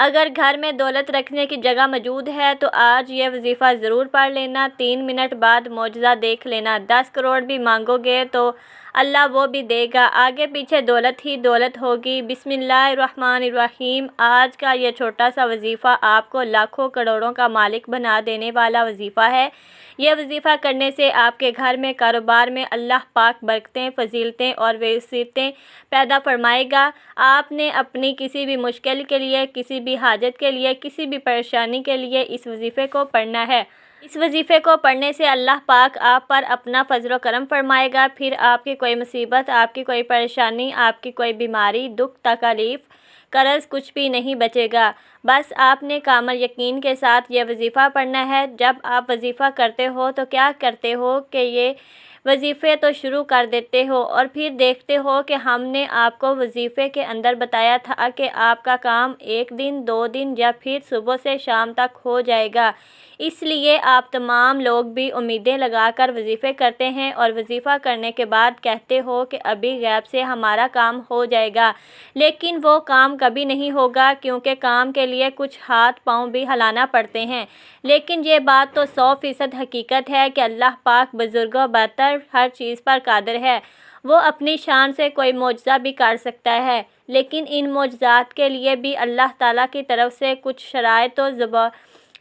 اگر گھر میں دولت رکھنے کی جگہ موجود ہے تو آج یہ وظیفہ ضرور پڑھ لینا، 3 منٹ بعد معجزہ دیکھ لینا۔ 10 کروڑ بھی مانگو گے تو اللہ وہ بھی دے گا، آگے پیچھے دولت ہی دولت ہوگی۔ بسم اللہ الرحمن الرحیم۔ آج کا یہ چھوٹا سا وظیفہ آپ کو لاکھوں کروڑوں کا مالک بنا دینے والا وظیفہ ہے۔ یہ وظیفہ کرنے سے آپ کے گھر میں، کاروبار میں اللہ پاک برکتیں، فضیلتیں اور وسعتیں پیدا فرمائے گا۔ آپ نے اپنی کسی بھی مشکل کے لیے، کسی بھی حاجت کے لیے، کسی بھی پریشانی کے لیے اس وظیفے کو پڑھنا ہے۔ اس وظیفے کو پڑھنے سے اللہ پاک آپ پر اپنا فضل و کرم فرمائے گا، پھر آپ کی کوئی مصیبت، آپ کی کوئی پریشانی، آپ کی کوئی بیماری، دکھ، تکلیف، قرض کچھ بھی نہیں بچے گا۔ بس آپ نے کامل یقین کے ساتھ یہ وظیفہ پڑھنا ہے۔ جب آپ وظیفہ کرتے ہو تو کیا کرتے ہو کہ یہ وظیفے تو شروع کر دیتے ہو اور پھر دیکھتے ہو کہ ہم نے آپ کو وظیفے کے اندر بتایا تھا کہ آپ کا کام 1 دن، 2 دن یا پھر صبح سے شام تک ہو جائے گا۔ اس لیے آپ تمام لوگ بھی امیدیں لگا کر وظیفے کرتے ہیں اور وظیفہ کرنے کے بعد کہتے ہو کہ ابھی غیب سے ہمارا کام ہو جائے گا، لیکن وہ کام کبھی نہیں ہوگا کیونکہ کام کے لیے کچھ ہاتھ پاؤں بھی ہلانا پڑتے ہیں۔ لیکن یہ بات تو 100% حقیقت ہے کہ اللہ پاک بزرگ و برتر ہر چیز پر قادر ہے۔ وہ اپنی شان سے کوئی معجزہ بھی کر سکتا ہے، لیکن ان معجزات کے لیے بھی اللہ تعالیٰ کی طرف سے کچھ شرائط و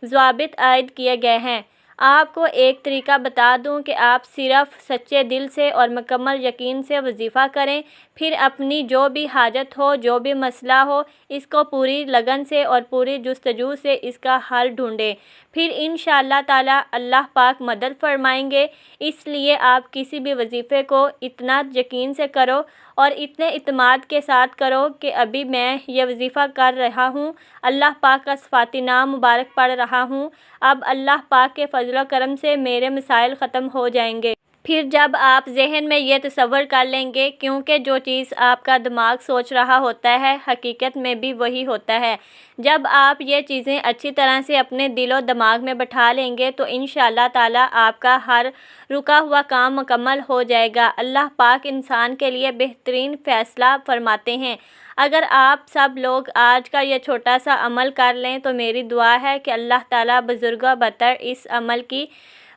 ضوابط عائد کیے گئے ہیں۔ آپ کو ایک طریقہ بتا دوں کہ آپ صرف سچے دل سے اور مکمل یقین سے وظیفہ کریں، پھر اپنی جو بھی حاجت ہو، جو بھی مسئلہ ہو، اس کو پوری لگن سے اور پوری جستجو سے اس کا حل ڈھونڈیں، پھر انشاءاللہ تعالی اللہ پاک مدد فرمائیں گے۔ اس لیے آپ کسی بھی وظیفے کو اتنا یقین سے کرو اور اتنے اعتماد کے ساتھ کرو کہ ابھی میں یہ وظیفہ کر رہا ہوں، اللہ پاک کا صفاتی نام مبارک پڑھ رہا ہوں، اب اللہ پاک کے فضل و کرم سے میرے مسائل ختم ہو جائیں گے۔ پھر جب آپ ذہن میں یہ تصور کر لیں گے، کیونکہ جو چیز آپ کا دماغ سوچ رہا ہوتا ہے حقیقت میں بھی وہی ہوتا ہے، جب آپ یہ چیزیں اچھی طرح سے اپنے دل و دماغ میں بٹھا لیں گے تو انشاءاللہ تعالی آپ کا ہر رکا ہوا کام مکمل ہو جائے گا۔ اللہ پاک انسان کے لیے بہترین فیصلہ فرماتے ہیں۔ اگر آپ سب لوگ آج کا یہ چھوٹا سا عمل کر لیں تو میری دعا ہے کہ اللہ تعالیٰ بزرگ و برتر اس عمل کی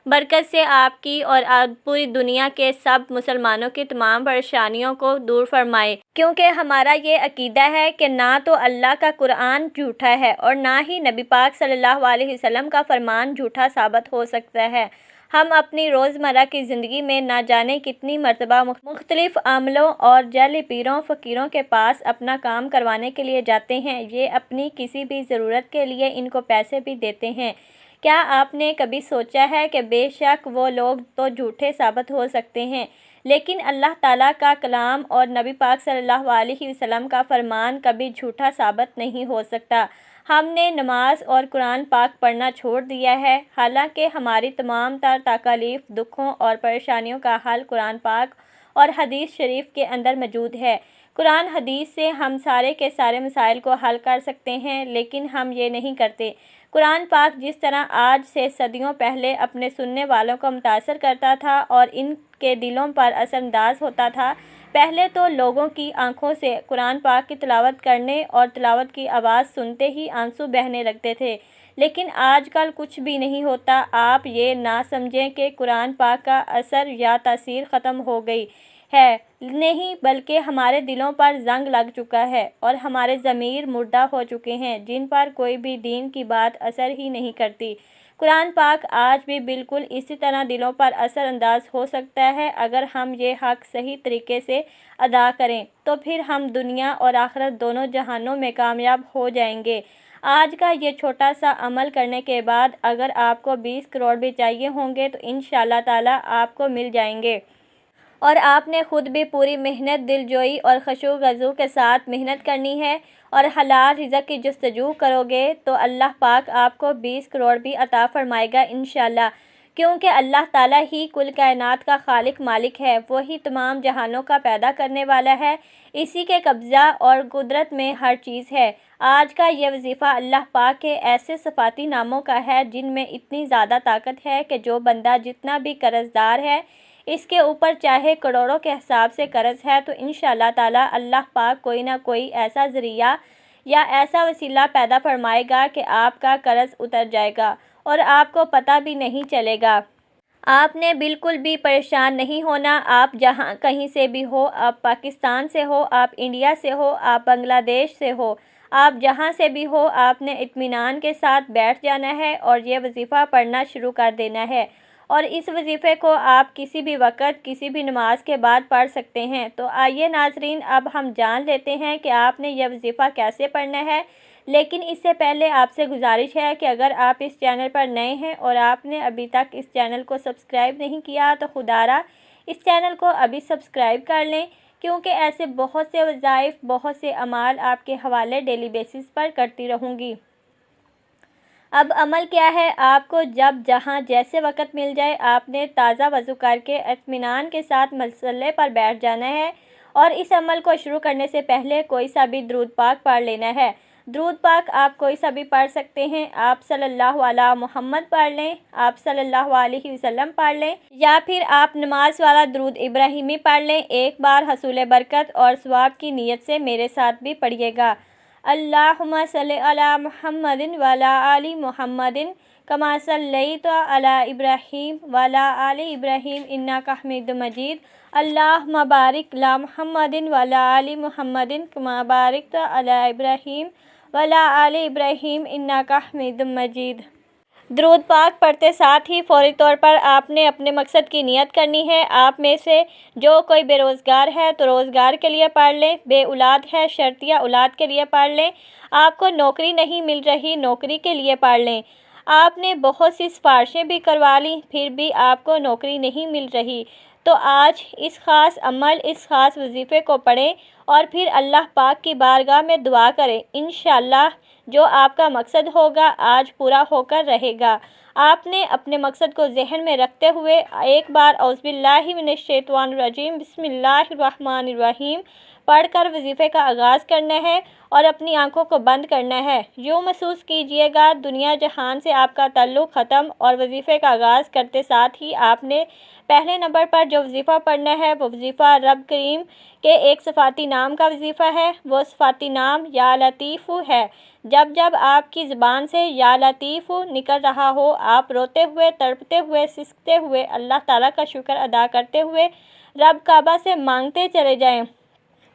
برکت سے آپ کی اور پوری دنیا کے سب مسلمانوں کی تمام پریشانیوں کو دور فرمائے، کیونکہ ہمارا یہ عقیدہ ہے کہ نہ تو اللہ کا قرآن جھوٹا ہے اور نہ ہی نبی پاک صلی اللہ علیہ وسلم کا فرمان جھوٹا ثابت ہو سکتا ہے۔ ہم اپنی روزمرہ کی زندگی میں نہ جانے کتنی مرتبہ مختلف عاملوں اور جعلی پیروں فقیروں کے پاس اپنا کام کروانے کے لیے جاتے ہیں، یہ اپنی کسی بھی ضرورت کے لیے ان کو پیسے بھی دیتے ہیں۔ کیا آپ نے کبھی سوچا ہے کہ بے شک وہ لوگ تو جھوٹے ثابت ہو سکتے ہیں، لیکن اللہ تعالیٰ کا کلام اور نبی پاک صلی اللہ علیہ وسلم کا فرمان کبھی جھوٹا ثابت نہیں ہو سکتا۔ ہم نے نماز اور قرآن پاک پڑھنا چھوڑ دیا ہے، حالانکہ ہماری تمام تر تکالیف، دکھوں اور پریشانیوں کا حل قرآن پاک اور حدیث شریف کے اندر موجود ہے۔ قرآن حدیث سے ہم سارے کے سارے مسائل کو حل کر سکتے ہیں، لیکن ہم یہ نہیں کرتے۔ قرآن پاک جس طرح آج سے صدیوں پہلے اپنے سننے والوں کو متاثر کرتا تھا اور ان کے دلوں پر اثر انداز ہوتا تھا، پہلے تو لوگوں کی آنکھوں سے قرآن پاک کی تلاوت کرنے اور تلاوت کی آواز سنتے ہی آنسو بہنے لگتے تھے، لیکن آج کل کچھ بھی نہیں ہوتا۔ آپ یہ نہ سمجھیں کہ قرآن پاک کا اثر یا تاثیر ختم ہو گئی ہے، نہیں، بلکہ ہمارے دلوں پر زنگ لگ چکا ہے اور ہمارے ضمیر مردہ ہو چکے ہیں، جن پر کوئی بھی دین کی بات اثر ہی نہیں کرتی۔ قرآن پاک آج بھی بالکل اسی طرح دلوں پر اثر انداز ہو سکتا ہے۔ اگر ہم یہ حق صحیح طریقے سے ادا کریں تو پھر ہم دنیا اور آخرت دونوں جہانوں میں کامیاب ہو جائیں گے۔ آج کا یہ چھوٹا سا عمل کرنے کے بعد اگر آپ کو 20 کروڑ بھی چاہیے ہوں گے تو انشاءاللہ تعالی آپ کو مل جائیں گے، اور آپ نے خود بھی پوری محنت، دلجوئی اور خشوع و خضوع کے ساتھ محنت کرنی ہے اور حلال رزق کی جستجو کرو گے تو اللہ پاک آپ کو 20 کروڑ بھی عطا فرمائے گا انشاءاللہ، کیونکہ اللہ تعالیٰ ہی کل کائنات کا خالق مالک ہے، وہی تمام جہانوں کا پیدا کرنے والا ہے، اسی کے قبضہ اور قدرت میں ہر چیز ہے۔ آج کا یہ وظیفہ اللہ پاک کے ایسے صفاتی ناموں کا ہے جن میں اتنی زیادہ طاقت ہے کہ جو بندہ جتنا بھی قرض دار ہے، اس کے اوپر چاہے کروڑوں کے حساب سے قرض ہے تو انشاءاللہ تعالی اللہ پاک کوئی نہ کوئی ایسا ذریعہ یا ایسا وسیلہ پیدا فرمائے گا کہ آپ کا قرض اتر جائے گا اور آپ کو پتہ بھی نہیں چلے گا۔ آپ نے بالکل بھی پریشان نہیں ہونا۔ آپ جہاں کہیں سے بھی ہو، آپ پاکستان سے ہو، آپ انڈیا سے ہو، آپ بنگلہ دیش سے ہو، آپ جہاں سے بھی ہو، آپ نے اطمینان کے ساتھ بیٹھ جانا ہے اور یہ وظیفہ پڑھنا شروع کر دینا ہے۔ اور اس وظیفے کو آپ کسی بھی وقت کسی بھی نماز کے بعد پڑھ سکتے ہیں۔ تو آئیے ناظرین، اب ہم جان لیتے ہیں کہ آپ نے یہ وظیفہ کیسے پڑھنا ہے۔ لیکن اس سے پہلے آپ سے گزارش ہے کہ اگر آپ اس چینل پر نئے ہیں اور آپ نے ابھی تک اس چینل کو سبسکرائب نہیں کیا تو خدارا اس چینل کو ابھی سبسکرائب کر لیں، کیونکہ ایسے بہت سے وظائف، بہت سے اعمال آپ کے حوالے ڈیلی بیسس پر کرتی رہوں گی۔ اب عمل کیا ہے؟ آپ کو جب جہاں جیسے وقت مل جائے آپ نے تازہ وضو کر کے اطمینان کے ساتھ مصلے پر بیٹھ جانا ہے اور اس عمل کو شروع کرنے سے پہلے کوئی سا بھی درود پاک پڑھ لینا ہے۔ درود پاک آپ کوئی سا بھی پڑھ سکتے ہیں۔ آپ صلی اللہ علیہ محمد پڑھ لیں، آپ صلی اللہ علیہ وسلم پڑھ لیں، یا پھر آپ نماز والا درود ابراہیمی پڑھ لیں۔ ایک بار حصول برکت اور ثواب کی نیت سے میرے ساتھ بھی پڑھیے گا۔ اللہم صلی علی محمد وعلی آل محمد کما صلیت علی ابراہیم وعلی آل ابراہیم انک حمید مجید۔ اللہم بارک علی محمد وعلی آل محمد کما بارکت علی ابراہیم وعلی آل ابراہیم انک حمید مجید۔ درود پاک پڑھتے ساتھ ہی فوری طور پر آپ نے اپنے مقصد کی نیت کرنی ہے۔ آپ میں سے جو کوئی بے روزگار ہے تو روزگار کے لیے پڑھ لیں، بے اولاد ہے شرطیہ اولاد کے لیے پڑھ لیں، آپ کو نوکری نہیں مل رہی نوکری کے لیے پڑھ لیں، آپ نے بہت سی سفارشیں بھی کروا لیں پھر بھی آپ کو نوکری نہیں مل رہی، تو آج اس خاص عمل، اس خاص وظیفے کو پڑھیں اور پھر اللہ پاک کی بارگاہ میں دعا کریں۔ انشاءاللہ جو آپ کا مقصد ہوگا آج پورا ہو کر رہے گا۔ آپ نے اپنے مقصد کو ذہن میں رکھتے ہوئے ایک بار اعوذ باللہ من الشیطان الرجیم بسم اللہ الرحمن الرحیم پڑھ کر وظیفے کا آغاز کرنا ہے اور اپنی آنکھوں کو بند کرنا ہے۔ یوں محسوس کیجئے گا دنیا جہان سے آپ کا تعلق ختم، اور وظیفے کا آغاز کرتے ساتھ ہی آپ نے پہلے نمبر پر جو وظیفہ پڑھنا ہے وہ وظیفہ رب کریم کے ایک صفاتی نام کا وظیفہ ہے۔ وہ صفاتی نام یا لطیف ہے۔ جب جب آپ کی زبان سے یا لطیف نکل رہا ہو، آپ روتے ہوئے، تڑپتے ہوئے، سسکتے ہوئے، اللہ تعالیٰ کا شکر ادا کرتے ہوئے رب کعبہ سے مانگتے چلے جائیں۔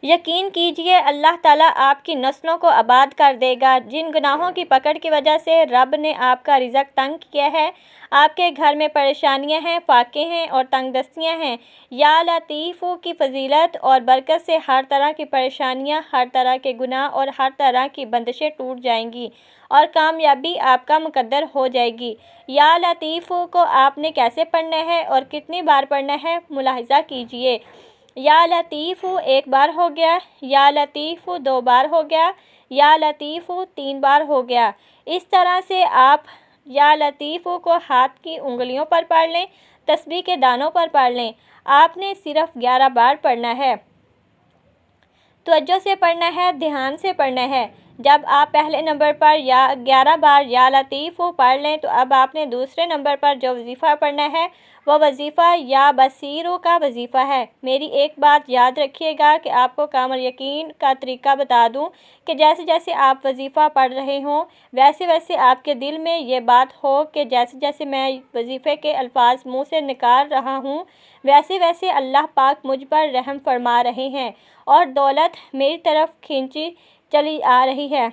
یقین کیجئے اللہ تعالیٰ آپ کی نسلوں کو آباد کر دے گا۔ جن گناہوں کی پکڑ کی وجہ سے رب نے آپ کا رزق تنگ کیا ہے، آپ کے گھر میں پریشانیاں ہیں، فاقے ہیں اور تنگ دستیاں ہیں، یا لطیف کی فضیلت اور برکت سے ہر طرح کی پریشانیاں، ہر طرح کے گناہ اور ہر طرح کی بندشیں ٹوٹ جائیں گی اور کامیابی آپ کا مقدر ہو جائے گی۔ یا لطیف کو آپ نے کیسے پڑھنا ہے اور کتنی بار پڑھنا ہے ملاحظہ کیجئے۔ یا لطیف ایک بار ہو گیا، یا لطیف دو بار ہو گیا، یا لطیف تین بار ہو گیا۔ اس طرح سے آپ یا لطیف کو ہاتھ کی انگلیوں پر پڑھ لیں، تسبیح کے دانوں پر پڑھ لیں۔ آپ نے صرف 11 بار پڑھنا ہے۔ توجہ سے پڑھنا ہے، دھیان سے پڑھنا ہے۔ جب آپ پہلے نمبر پر 11 بار یا لطیف پڑھ لیں تو اب آپ نے دوسرے نمبر پر جو وظیفہ پڑھنا ہے وہ وظیفہ یا بصیر کا وظیفہ ہے۔ میری ایک بات یاد رکھیے گا کہ آپ کو کامل یقین کا طریقہ بتا دوں کہ جیسے جیسے آپ وظیفہ پڑھ رہے ہوں ویسے ویسے آپ کے دل میں یہ بات ہو کہ جیسے جیسے میں وظیفے کے الفاظ منہ سے نکال رہا ہوں ویسے ویسے اللہ پاک مجھ پر رحم فرما رہے ہیں اور دولت میری طرف کھینچی چلی آ رہی ہے۔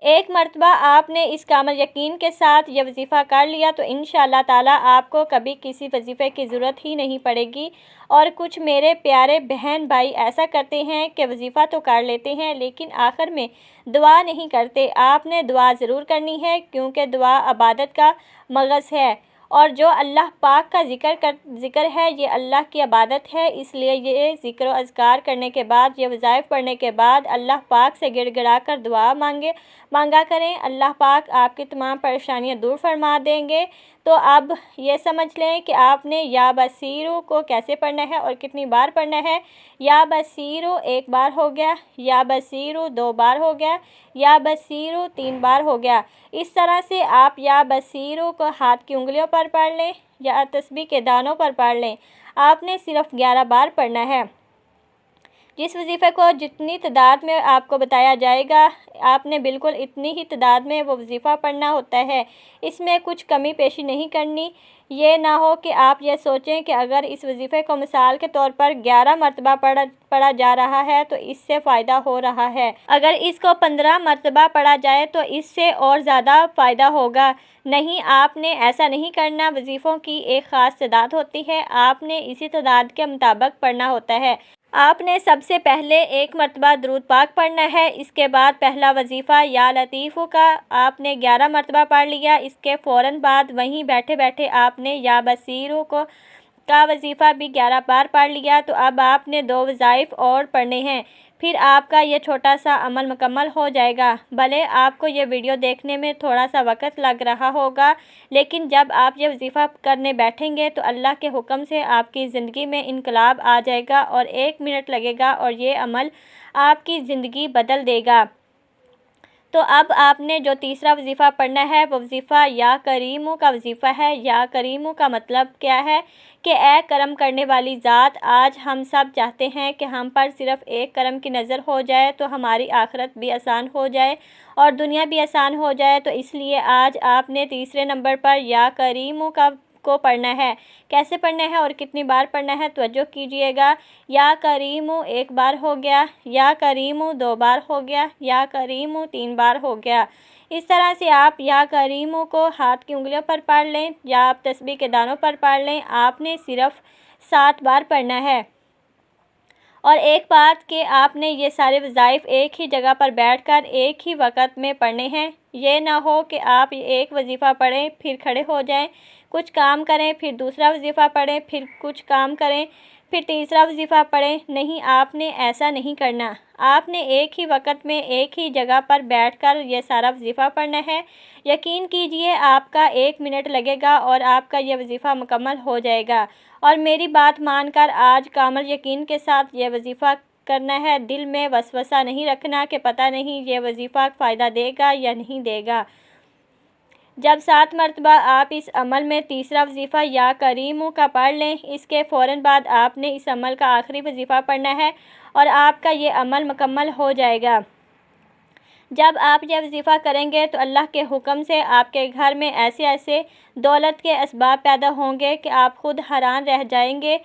ایک مرتبہ آپ نے اس کامل یقین کے ساتھ یہ وظیفہ کر لیا تو انشاءاللہ تعالیٰ آپ کو کبھی کسی وظیفے کی ضرورت ہی نہیں پڑے گی۔ اور کچھ میرے پیارے بہن بھائی ایسا کرتے ہیں کہ وظیفہ تو کر لیتے ہیں لیکن آخر میں دعا نہیں کرتے۔ آپ نے دعا ضرور کرنی ہے کیونکہ دعا عبادت کا مغز ہے، اور جو اللہ پاک کا ذکر ہے یہ اللہ کی عبادت ہے۔ اس لیے یہ ذکر و اذکار کرنے کے بعد، یہ وظائف پڑھنے کے بعد اللہ پاک سے گڑ گڑا کر دعا مانگا کریں۔ اللہ پاک آپ کی تمام پریشانیاں دور فرما دیں گے۔ تو اب یہ سمجھ لیں کہ آپ نے یا بصیر کو کیسے پڑھنا ہے اور کتنی بار پڑھنا ہے۔ یا بصیر ایک بار ہو گیا، یا بصیر دو بار ہو گیا، یا بصیر تین بار ہو گیا۔ اس طرح سے آپ یا بصیر کو ہاتھ کی انگلیوں پر پڑھ لیں یا تسبیح کے دانوں پر پڑھ لیں۔ آپ نے صرف 11 بار پڑھنا ہے۔ جس وظیفے کو جتنی تعداد میں آپ کو بتایا جائے گا آپ نے بالکل اتنی ہی تعداد میں وہ وظیفہ پڑھنا ہوتا ہے، اس میں کچھ کمی پیشی نہیں کرنی۔ یہ نہ ہو کہ آپ یہ سوچیں کہ اگر اس وظیفے کو مثال کے طور پر 11 مرتبہ پڑھا جا رہا ہے تو اس سے فائدہ ہو رہا ہے، اگر اس کو 15 مرتبہ پڑھا جائے تو اس سے اور زیادہ فائدہ ہوگا۔ نہیں، آپ نے ایسا نہیں کرنا۔ وظیفوں کی ایک خاص تعداد ہوتی ہے، آپ نے اسی تعداد کے مطابق پڑھنا ہوتا ہے۔ آپ نے سب سے پہلے 1 مرتبہ درود پاک پڑھنا ہے، اس کے بعد پہلا وظیفہ یا لطیف کا آپ نے 11 مرتبہ پڑھ لیا، اس کے فوراً بعد وہیں بیٹھے بیٹھے آپ نے یا بصیر کا وظیفہ بھی 11 بار پڑھ لیا۔ تو اب آپ نے 2 وظائف اور پڑھنے ہیں، پھر آپ کا یہ چھوٹا سا عمل مکمل ہو جائے گا۔ بھلے آپ کو یہ ویڈیو دیکھنے میں تھوڑا سا وقت لگ رہا ہوگا، لیکن جب آپ یہ وظیفہ کرنے بیٹھیں گے تو اللہ کے حکم سے آپ کی زندگی میں انقلاب آ جائے گا، اور 1 منٹ لگے گا اور یہ عمل آپ کی زندگی بدل دے گا۔ تو اب آپ نے جو تیسرا وظیفہ پڑھنا ہے وہ وظیفہ یا کریمو کا وظیفہ ہے۔ یا کریمو کا مطلب کیا ہے کہ اے کرم کرنے والی ذات، آج ہم سب چاہتے ہیں کہ ہم پر صرف ایک کرم کی نظر ہو جائے تو ہماری آخرت بھی آسان ہو جائے اور دنیا بھی آسان ہو جائے، تو اس لیے آج آپ نے تیسرے نمبر پر یا کریمو کو پڑھنا ہے۔ کیسے پڑھنا ہے اور کتنی بار پڑھنا ہے توجہ کیجئے گا۔ یا کریمو 1 بار ہو گیا، یا کریمو 2 بار ہو گیا، یا کریمو 3 بار ہو گیا۔ اس طرح سے آپ یا کریمو کو ہاتھ کی انگلیوں پر پڑھ لیں یا آپ تسبیح کے دانوں پر پڑھ لیں، آپ نے صرف 7 بار پڑھنا ہے۔ اور ایک بات کہ آپ نے یہ سارے وظائف ایک ہی جگہ پر بیٹھ کر ایک ہی وقت میں پڑھنے ہیں۔ یہ نہ ہو کہ آپ ایک وظیفہ پڑھیں پھر کھڑے ہو جائیں، کچھ کام کریں، پھر دوسرا وظیفہ پڑھیں، پھر کچھ کام کریں، پھر تیسرا وظیفہ پڑھیں۔ نہیں، آپ نے ایسا نہیں کرنا۔ آپ نے ایک ہی وقت میں ایک ہی جگہ پر بیٹھ کر یہ سارا وظیفہ پڑھنا ہے۔ یقین کیجئے آپ کا 1 منٹ لگے گا اور آپ کا یہ وظیفہ مکمل ہو جائے گا۔ اور میری بات مان کر آج کامل یقین کے ساتھ یہ وظیفہ کرنا ہے۔ دل میں وسوسہ نہیں رکھنا کہ پتہ نہیں یہ وظیفہ فائدہ دے گا یا نہیں دے گا۔ جب 7 مرتبہ آپ اس عمل میں تیسرا وظیفہ یا کریمو کا پڑھ لیں، اس کے فوراً بعد آپ نے اس عمل کا آخری وظیفہ پڑھنا ہے اور آپ کا یہ عمل مکمل ہو جائے گا۔ جب آپ یہ وظیفہ کریں گے تو اللہ کے حکم سے آپ کے گھر میں ایسے ایسے دولت کے اسباب پیدا ہوں گے کہ آپ خود حیران رہ جائیں گے۔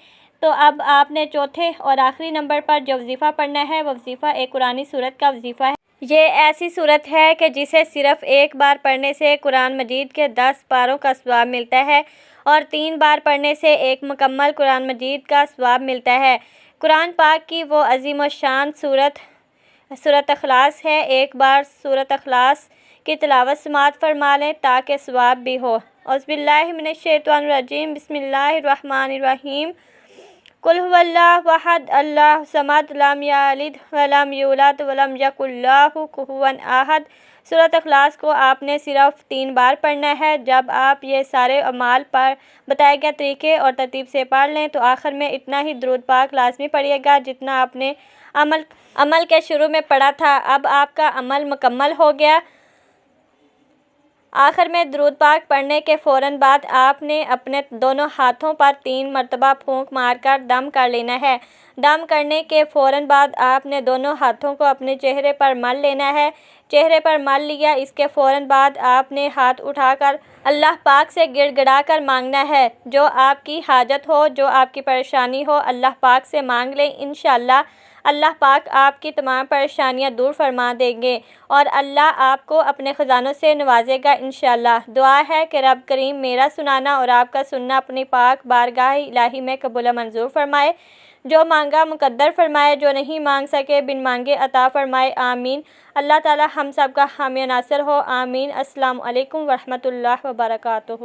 تو اب آپ نے چوتھے اور آخری نمبر پر جو وظیفہ پڑھنا ہے وہ وظیفہ ایک قرآنی سورت کا وظیفہ ہے۔ یہ ایسی سورت ہے کہ جسے صرف 1 بار پڑھنے سے قرآن مجید کے 10 پاروں کا ثواب ملتا ہے اور 3 بار پڑھنے سے ایک مکمل قرآن مجید کا ثواب ملتا ہے۔ قرآن پاک کی وہ عظیم الشان سورۃ اخلاص ہے۔ 1 بار سورۃ اخلاص کی تلاوت سماعت فرما لیں تاکہ ثواب بھی ہو۔ اعوذ باللہ من الشیطان الرجیم، بسم اللہ الرحمن الرحیم۔ قل هو اللہ احد اللہ الصمد لم یلد ولم یولد ولم یکن لہ کفوا احد۔ سورۃ اخلاص کو آپ نے صرف 3 بار پڑھنا ہے۔ جب آپ یہ سارے اعمال پر بتائے گئے طریقے اور ترتیب سے پڑھ لیں تو آخر میں اتنا ہی درود پاک لازمی پڑھیے گا جتنا آپ نے عمل کے شروع میں پڑھا تھا۔ اب آپ کا عمل مکمل ہو گیا۔ آخر میں درود پاک پڑھنے کے فوراً بعد آپ نے اپنے دونوں ہاتھوں پر 3 مرتبہ پھونک مار کر دم کر لینا ہے۔ دم کرنے کے فوراً بعد آپ نے دونوں ہاتھوں کو اپنے چہرے پر مل لینا ہے۔ چہرے پر مل لیا، اس کے فوراً بعد آپ نے ہاتھ اٹھا کر اللہ پاک سے گڑ گڑا کر مانگنا ہے۔ جو آپ کی حاجت ہو، جو آپ کی پریشانی ہو، اللہ پاک سے مانگ لیں۔ انشاءاللہ اللہ پاک آپ کی تمام پریشانیاں دور فرما دیں گے اور اللہ آپ کو اپنے خزانوں سے نوازے گا انشاءاللہ۔ دعا ہے کہ رب کریم میرا سنانا اور آپ کا سننا اپنی پاک بارگاہ الہی میں قبول و منظور فرمائے۔ جو مانگا مقدر فرمائے، جو نہیں مانگ سکے بن مانگے عطا فرمائے، آمین۔ اللہ تعالی ہم سب کا حامی و ناصر ہو، آمین۔ السلام علیکم ورحمۃ اللہ وبرکاتہ۔